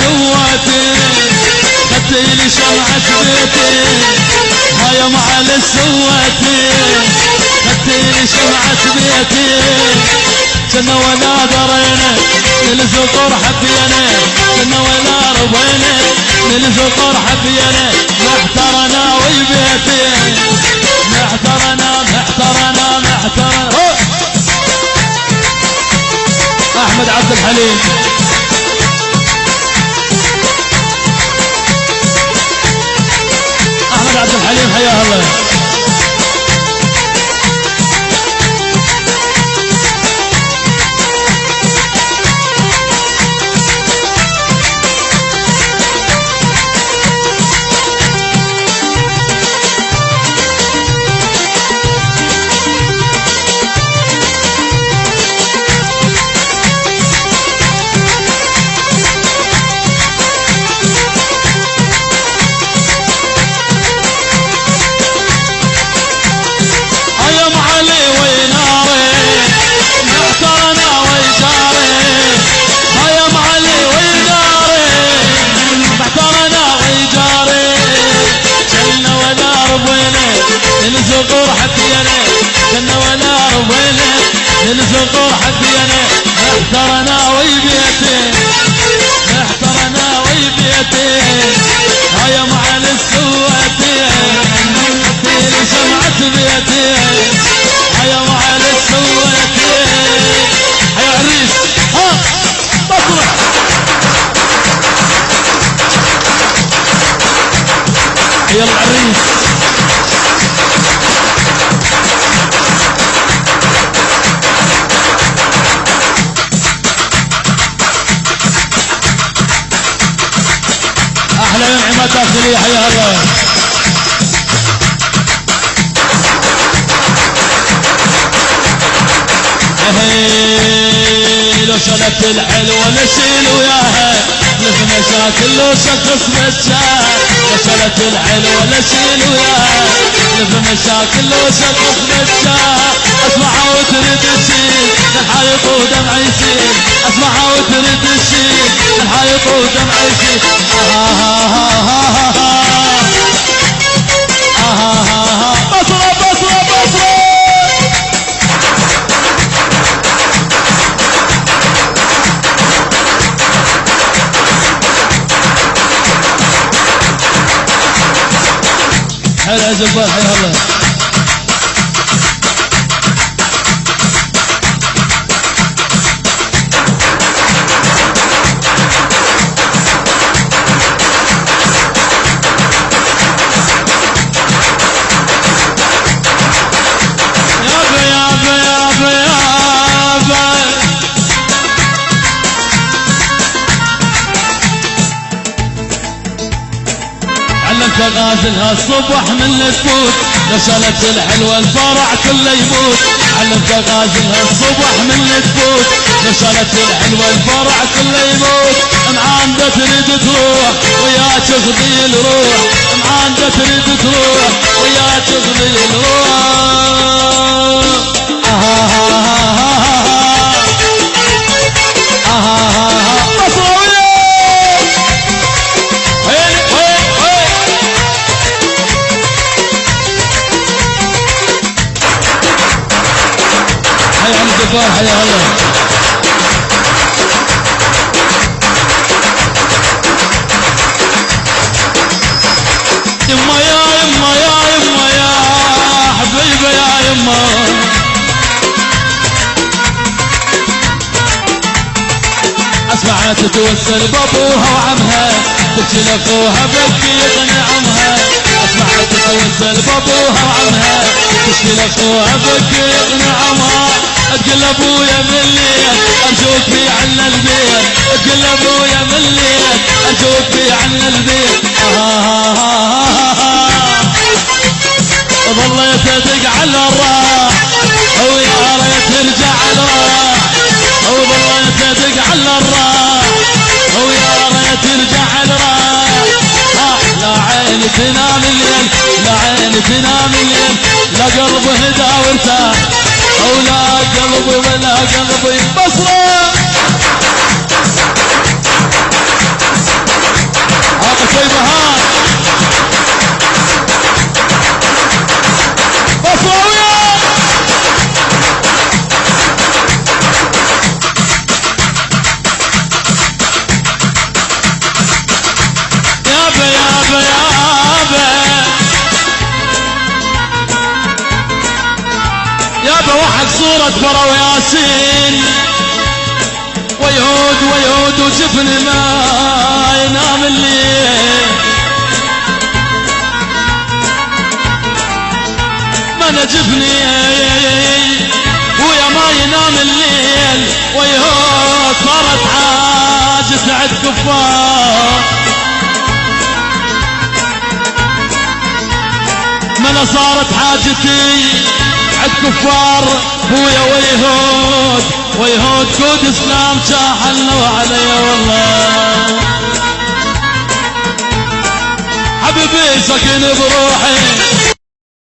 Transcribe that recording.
سواتي خدتيلي شمعة بيتي هاي معالي سواتي خدتيلي شمعة بيتي كنا ولا درينا للزقور حبينا كنا ولا رضينا للزقور حبينا محترنا ويبيتي محترنا محترنا محترنا احمد عبد الحليم احمد عبد الحليم حياه الله للزقور حبينا كنا ولا رضينا للزقور حبينا محترنا ويبيتي محترنا ويبيتي هاي معالي سواتي خدتيلي شمعة بيتي هاي معالي سواتي هيا عريس ها بصرة يلا العريس احلى يوم عماد داخلية حيا الله لو شلت الحلوة نشيل وياها لف مشاكل لو شخص بتشاه لو شلت الحلوة نشيل وياها لف مشاكل لو شخص بتشاه اسمعها وترد تشيل الحايط ودمع يسيل اسمعها وترد تشيل الحايط ودمع يسيل بصرة بصرة بصرة هلا جبار حيا الله غازلها الصبح من التفوت نشلت الحلوة الفرع كله يموت علمت غازلها الصبح من التفوت نشلت الحلوة الفرع كله يموت معاندة تريد تروح ويا تغذي الروح معاندة تريد تروح ويا تغذي الروح جبار حيا الله يما يا يما يا يما يا حبيبه يا يما اسمعت توسل بابوها وعمها تبكي لاخوها بكي يقنعمها اسمعت توسل بابوها وعمها تبكي لاخوها بكي يقنعمها تقول ابويا من الليل ارجوك بي عنا البيت تقول ابويا من الليل ارجوك بي عنا البيت ظليت ادق على الراح ويا ريت ترجع الراح وظليت ادق على الراح ويا ريت ترجع الراح لا عين تنام الليل لا عين تنام الليل لا قلب هدى وارتاح ولا قلبي ولا قلبي بصرة اخوي بهار بصراوية يابا يابا يابا يابا واحد صورة برا وياسين ويهود ويهود وجفن ما ينام الليل ما انا جفني ويا ما ينام الليل ويهود صارت حاجة عد كفار ما انا صارت حاجتي عد كفار بويا ويهود ويهود كود اسلام شاحلوا علي والله حبيبي سكن بروحي